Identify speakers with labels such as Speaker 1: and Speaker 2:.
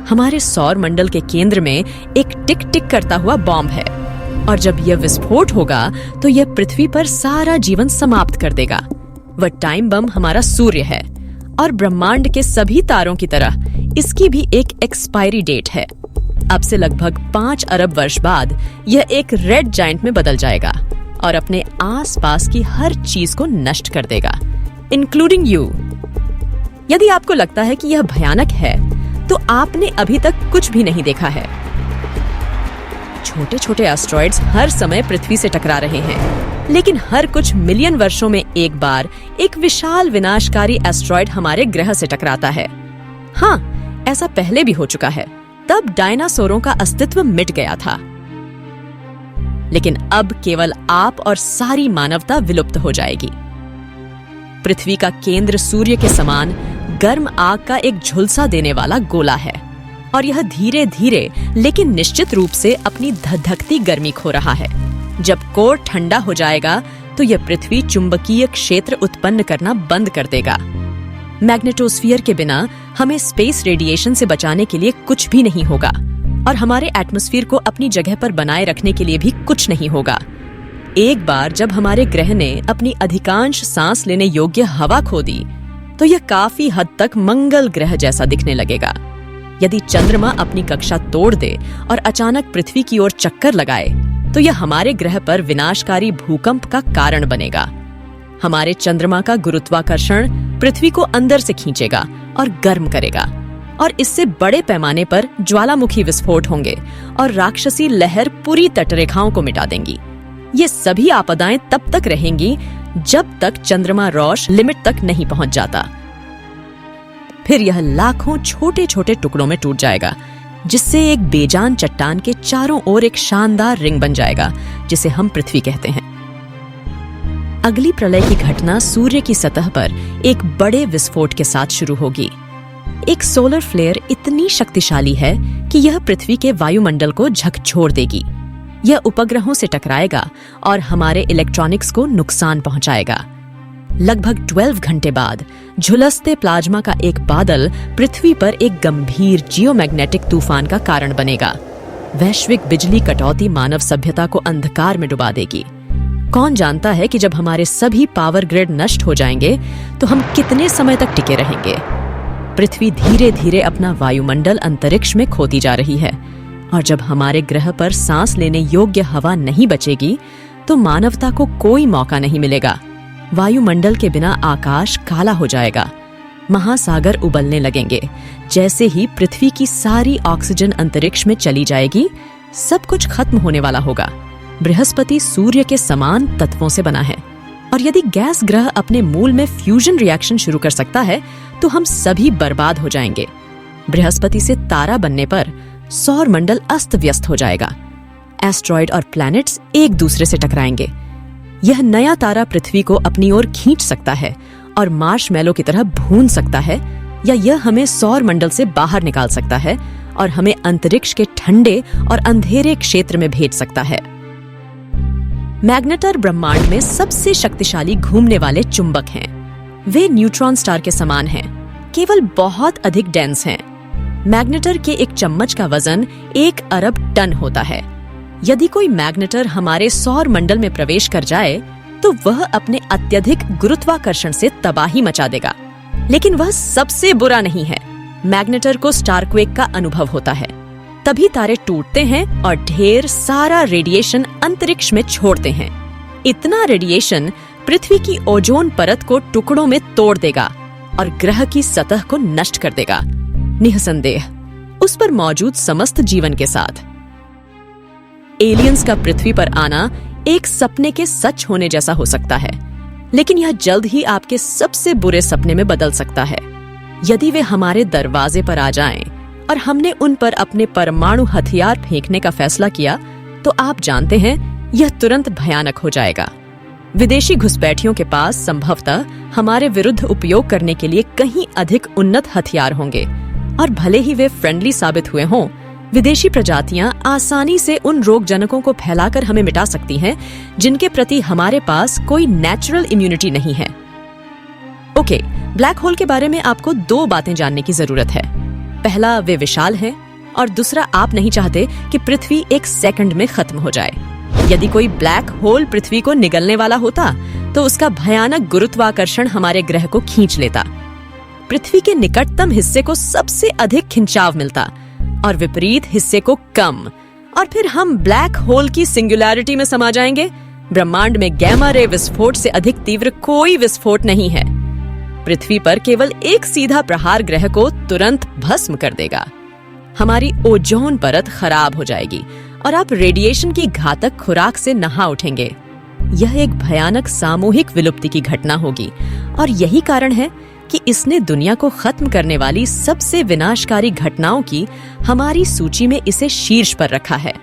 Speaker 1: हमारे सौर मंडल के केंद्र में एक टिक टिक करता हुआ बॉम्ब है, और जब यह विस्फोट होगा तो यह पृथ्वी पर सारा जीवन समाप्त कर देगा। वह टाइम बम हमारा सूर्य है, और ब्रह्मांड के सभी तारों की तरह इसकी भी एक एक्सपायरी डेट है। अब से लगभग 5 अरब वर्ष बाद यह एक रेड जायंट में बदल जाएगा और अपने आसपास की हर चीज को नष्ट कर देगा, इंक्लूडिंग यू। यदि आपको लगता है कि यह भयानक है, तो आपने अभी तक कुछ भी नहीं देखा है। छोटे छोटे एस्ट्रॉइड्स हर समय पृथ्वी से टकरा रहे हैं, लेकिन हर कुछ मिलियन वर्षों में एक बार एक विशाल विनाशकारी एस्ट्रॉइड हमारे ग्रह से टकराता है। हाँ, ऐसा पहले भी हो चुका है। तब डायनासोरों का अस्तित्व मिट गया था, लेकिन अब केवल आप और सारी मानवता विलुप्त हो जाएगी। पृथ्वी का केंद्र सूर्य के समान गर्म आग का एक झुलसा देने वाला गोला है, और यह धीरे धीरे लेकिन निश्चित रूप से अपनी धधकती गर्मी खो रहा है। जब कोर ठंडा हो जाएगा तो यह पृथ्वी चुंबकीय क्षेत्र उत्पन्न करना बंद कर देगा। मैग्नेटोस्फीयर के बिना हमें स्पेस रेडिएशन से बचाने के लिए कुछ भी नहीं होगा, और हमारे एटमॉस्फेयर को अपनी जगह पर बनाए रखने के लिए भी कुछ नहीं होगा। एक बार जब हमारे ग्रह ने अपनी अधिकांश सांस लेने योग्य हवा खो दी, तो यह काफी हद तक मंगल ग्रह जैसा दिखने लगेगा। यदि चंद्रमा अपनी कक्षा तोड़ दे और अचानक पृथ्वी की ओर चक्कर लगाए, तो यह हमारे ग्रह पर विनाशकारी भूकंप का कारण बनेगा। हमारे चंद्रमा का गुरुत्वाकर्षण पृथ्वी को अंदर से खींचेगा और गर्म करेगा, और इससे बड़े पैमाने पर ज्वालामुखी विस्फोट होंगे और राक्षसी लहर पूरी तटरेखाओं को मिटा देंगी। ये सभी आपदाएं तब तक रहेंगी जब तक चंद्रमा रोश लिमिट तक नहीं पहुंच जाता। फिर यह लाखों छोटे छोटे टुकड़ों में टूट जाएगा, जिससे एक बेजान चट्टान के चारों ओर एक शानदार रिंग बन जाएगा, जिसे हम पृथ्वी कहते हैं। अगली प्रलय की घटना सूर्य की सतह पर एक बड़े विस्फोट के साथ शुरू होगी। एक सोलर फ्लेयर इतनी शक्तिशाली है कि यह पृथ्वी के वायुमंडल को झकझोर देगी। यह उपग्रहों से टकराएगा और हमारे इलेक्ट्रॉनिक्स को नुकसान पहुंचाएगा। लगभग 12 घंटे बाद झुलसते प्लाज्मा का एक बादल पृथ्वी पर एक गंभीर जियोमैग्नेटिक तूफान का कारण बनेगा। वैश्विक बिजली कटौती मानव सभ्यता को अंधकार में डुबा देगी। कौन जानता है कि जब हमारे सभी पावर ग्रिड नष्ट हो जाएंगे तो हम कितने समय तक टिके रहेंगे। पृथ्वी धीरे धीरे अपना वायुमंडल अंतरिक्ष में खोती जा रही है, और जब हमारे ग्रह पर सांस लेने योग्य हवा नहीं बचेगी तो मानवता को कोई मौका नहीं मिलेगा। वायुमंडल के बिना आकाश काला हो जाएगा, महासागर उबलने लगेंगे। जैसे ही पृथ्वी की सारी ऑक्सीजन अंतरिक्ष में चली जाएगी, सब कुछ खत्म होने वाला होगा। बृहस्पति सूर्य के समान तत्वों से बना है, और यदि गैस ग्रह अपने मूल में फ्यूजन रिएक्शन शुरू कर सकता है तो हम सभी बर्बाद हो जाएंगे। बृहस्पति से तारा बनने पर सौर मंडल अस्त व्यस्त हो जाएगा। एस्ट्रॉइड और प्लैनेट्स एक दूसरे से टकराएंगे। यह नया तारा पृथ्वी को अपनी ओर खींच सकता है और मार्शमैलो की तरह भून सकता है, या यह हमें सौर मंडल से बाहर निकाल सकता है और हमें अंतरिक्ष के ठंडे और अंधेरे क्षेत्र में भेज सकता है। मैग्नेटर ब्रह्मांड में सबसे शक्तिशाली घूमने वाले चुंबक हैं। वे न्यूट्रॉन स्टार के समान हैं, केवल बहुत अधिक डेंस हैं। मैग्नेटर के एक चम्मच का वजन 1 अरब टन होता है। यदि कोई मैग्नेटर हमारे सौर मंडल में प्रवेश कर जाए तो वह अपने अत्यधिक गुरुत्वाकर्षण से तबाही मचा देगा। लेकिन वह सबसे बुरा नहीं है। मैग्नेटर को स्टारक्वेक का अनुभव होता है। तभी तारे टूटते हैं और ढेर सारा रेडिएशन अंतरिक्ष में छोड़ते हैं। इतना रेडिएशन पृथ्वी की ओजोन परत को टुकड़ों में तोड़ देगा और ग्रह की सतह को नष्ट कर देगा, निःसंदेह उस पर मौजूद समस्त जीवन के साथ। एलियंस का पृथ्वी पर आना एक सपने के सच होने जैसा हो सकता है, लेकिन यह जल्द ही आपके सबसे बुरे सपने में बदल सकता है। यदि वे हमारे दरवाजे पर आ जाएं और हमने उन पर अपने परमाणु हथियार फेंकने का फैसला किया, तो आप जानते हैं यह तुरंत भयानक हो जाएगा। विदेशी घुसपैठियों के पास संभवतः हमारे विरुद्ध उपयोग करने के लिए कहीं अधिक उन्नत हथियार होंगे, और भले ही वे फ्रेंडली साबित हुए हों, विदेशी प्रजातियां आसानी से उन रोगजनकों को फैलाकर हमें मिटा सकती हैं जिनके प्रति हमारे पास कोई नेचुरल इम्यूनिटी नहीं है। ओके, ब्लैक होल के बारे में आपको 2 बातें जानने की जरूरत है। पहला, वे विशाल हैं, और दूसरा, आप नहीं चाहते कि पृथ्वी एक सेकंड में खत्म हो जाए। यदि कोई ब्लैक होल पृथ्वी को निगलने वाला होता तो उसका भयानक गुरुत्वाकर्षण हमारे ग्रह को खींच लेता। पृथ्वी के निकटतम हिस्से को सबसे अधिक खिंचाव मिलता और विपरीत हिस्से को कम, और फिर हम ब्लैक होल की सिंगुलैरिटी में समा जाएंगे। ब्रह्मांड में गैमा रे विस्फोट से अधिक तीव्र कोई विस्फोट नहीं है। पृथ्वी पर केवल एक सीधा प्रहार ग्रह को तुरंत भस्म कर देगा। हमारी ओजोन परत खराब हो जाएगी और आप रेडिएशन की घातक खुराक से नहा उठेंगे। यह एक भयानक सामूहिक विलुप्ति की घटना होगी, और यही कारण है कि इसने दुनिया को खत्म करने वाली सबसे विनाशकारी घटनाओं की हमारी सूची में इसे शीर्ष पर रखा है।